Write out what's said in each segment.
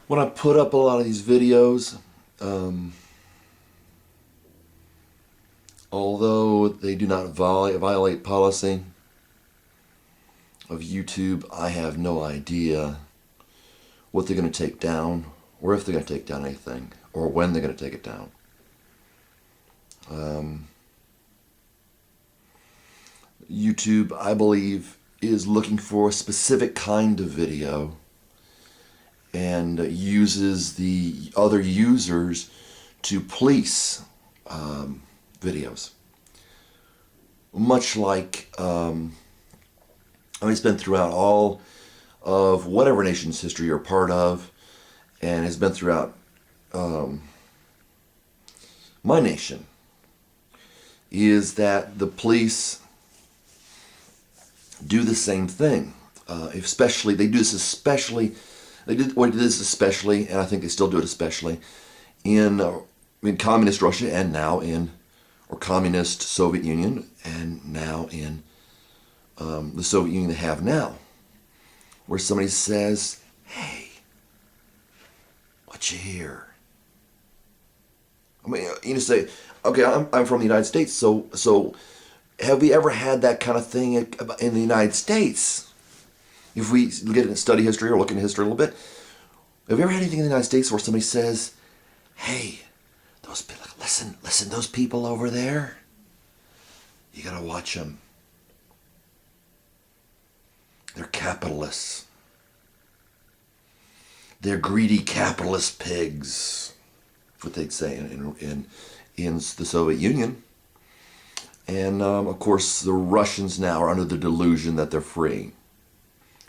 when I put up a lot of these videos, um, although they do not violate policy of YouTube, I have no idea what they're going to take down, or if they're going to take down anything, or when they're going to take it down. YouTube, I believe, is looking for a specific kind of video and uses the other users to police videos. Much like, it's been throughout all of whatever nation's history you're part of, and it's been throughout my nation, is that the police do the same thing. Especially, they do this especially, they did this especially, and I think they still do it especially, in communist Russia and now or communist Soviet Union, and now in the Soviet Union they have now, where somebody says, hey, what you hear? You say, okay, I'm from the United States, so have we ever had that kind of thing in the United States? If we get into study history or look into history a little bit, have you ever had anything in the United States where somebody says, hey, those people, listen, those people over there, you gotta watch them. They're capitalists. They're greedy capitalist pigs. That's what they'd say in the Soviet Union. And of course, the Russians now are under the delusion that they're free.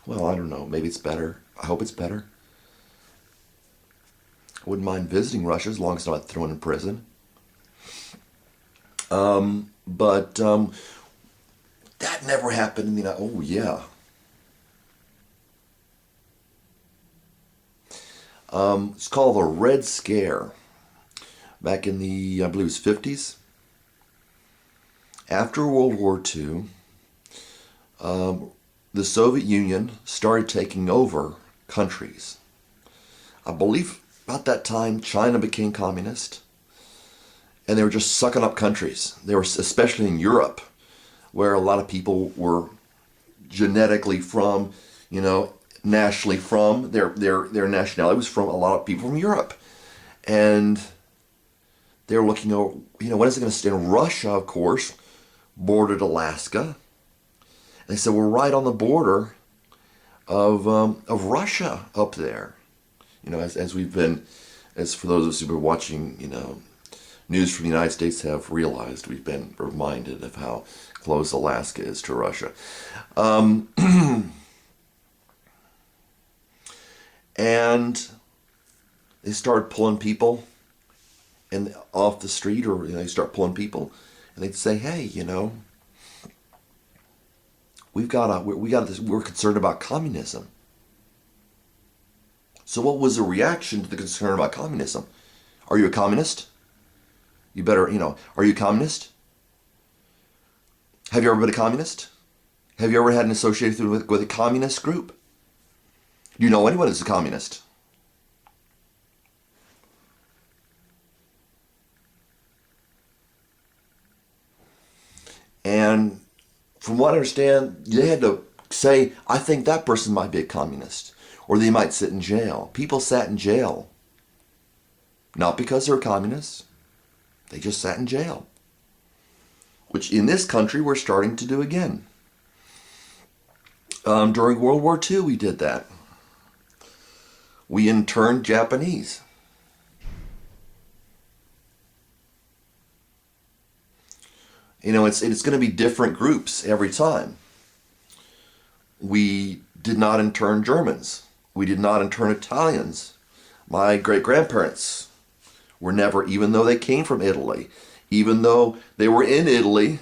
Well, I don't know. Maybe it's better. I hope it's better. I wouldn't mind visiting Russia as long as I'm not thrown in prison. But that never happened in the United States. Oh, yeah. It's called the Red Scare. Back in the, I believe it was 50s. After World War II, the Soviet Union started taking over countries. I believe about that time China became communist, and they were just sucking up countries. They were, especially in Europe, where a lot of people were genetically from, nationally from, their nationality was from a lot of people from Europe. And they're looking over, when is it going to stand? Russia, of course, bordered Alaska. And they said, we're right on the border of Russia up there. As we've been, as for those of us who've been watching, news from the United States have realized, we've been reminded of how close Alaska is to Russia. And they started pulling people off the street, or they start pulling people, and they'd say, hey, we're concerned about communism. So what was the reaction to the concern about communism? Are you a communist? You better, are you a communist? Have you ever been a communist? Have you ever had an association with a communist group? Do you know anyone who's a communist? And from what I understand, they had to say, I think that person might be a communist. Or they might sit in jail. People sat in jail. Not because they're communists. They just sat in jail. Which in this country we're starting to do again. During World War II we did that. We interned Japanese. It's going to be different groups every time. We did not intern Germans. We did not intern Italians. My great-grandparents were never, even though they came from Italy, even though they were in Italy,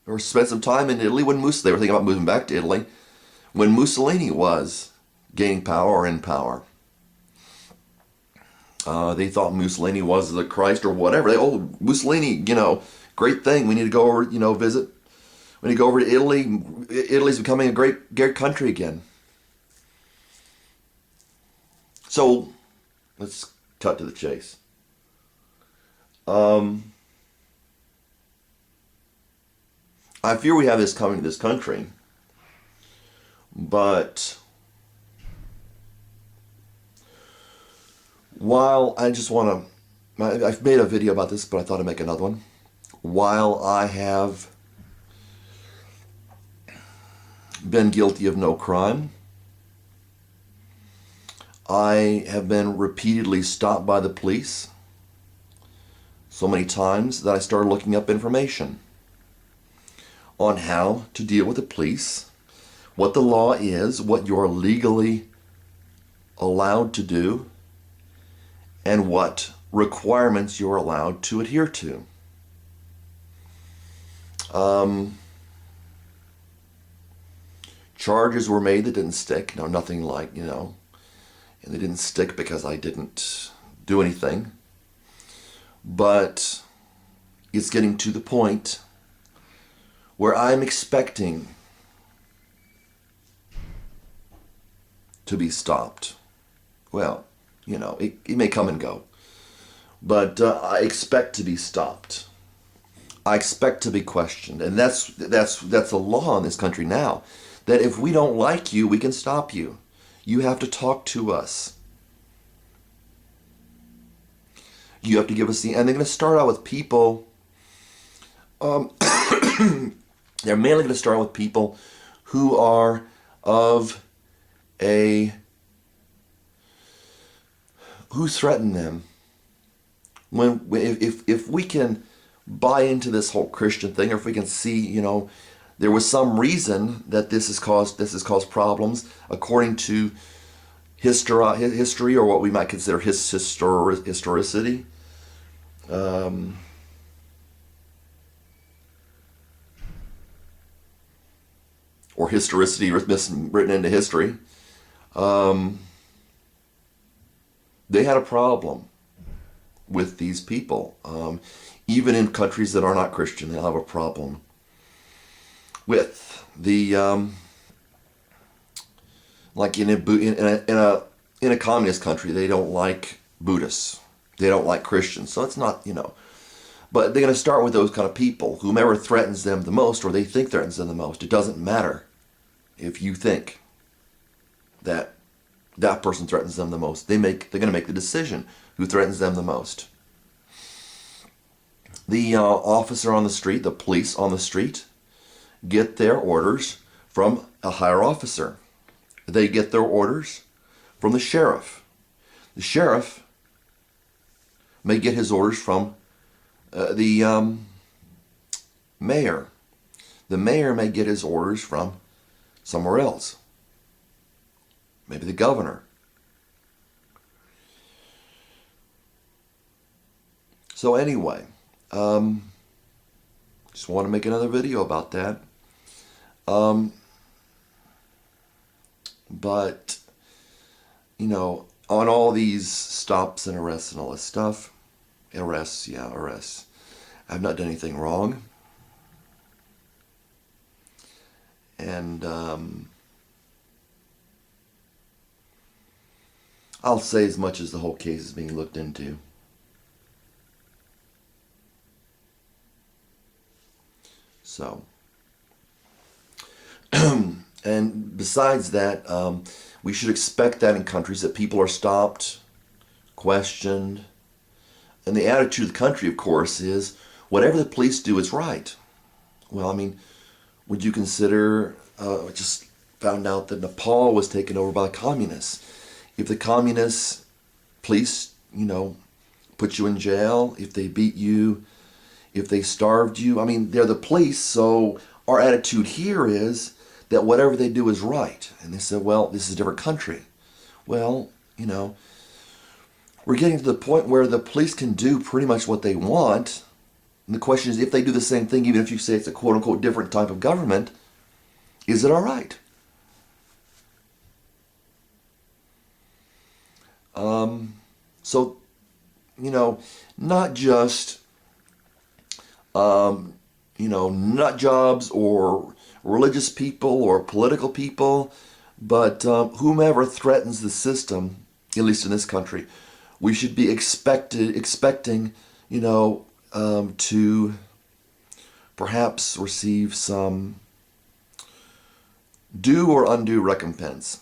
or spent some time in Italy when they were thinking about moving back to Italy, when Mussolini was gaining power or in power. They thought Mussolini was the Christ or whatever. Mussolini, great thing. We need to go over, visit. We need to go over to Italy. Italy's becoming a great country again. So let's cut to the chase. I fear we have this coming to this country, but while I just want to, I've made a video about this, but I thought I'd make another one. While I have been guilty of no crime, I have been repeatedly stopped by the police so many times that I started looking up information on how to deal with the police, what the law is, what you're legally allowed to do, and what requirements you're allowed to adhere to. Charges were made that didn't stick. No, nothing like, and they didn't stick because I didn't do anything. But it's getting to the point where I'm expecting to be stopped. Well, it may come and go, but I expect to be stopped. I expect to be questioned, and that's the law in this country now. That if we don't like you, we can stop you. You have to talk to us. You have to give us and they're going to start out with people. They're mainly going to start with people who are of who threaten them. If we can buy into this whole Christian thing, or if we can see, there was some reason that this has caused problems according to history, or what we might consider historicity. Or historicity written into history. They had a problem with these people. Even in countries that are not Christian, they'll have a problem with the like in a communist country, they don't like Buddhists, they don't like Christians. So it's not, but they're going to start with those kind of people. Whomever threatens them the most, or they think threatens them the most, it doesn't matter if you think that that person threatens them the most. They're going to make the decision who threatens them the most. The officer on the street, the police on the street, get their orders from a higher officer. They get their orders from the sheriff. The sheriff may get his orders from the mayor. The mayor may get his orders from somewhere else. Maybe the governor. So anyway, just want to make another video about that. But, on all these stops and arrests and all this stuff, arrests. I've not done anything wrong. And I'll say as much as the whole case is being looked into. So, and besides that, we should expect that in countries that people are stopped, questioned, and the attitude of the country, of course, is whatever the police do is right. Well, would you consider, I just found out that Nepal was taken over by communists. If the communist police, put you in jail, if they beat you, if they starved you, they're the police, so our attitude here is that whatever they do is right. And they said, well, this is a different country. Well, we're getting to the point where the police can do pretty much what they want. And the question is, if they do the same thing, even if you say it's a quote-unquote different type of government, is it all right? So, not just, nut jobs or religious people or political people, but whomever threatens the system, at least in this country, We should be expecting, to perhaps receive some due or undue recompense.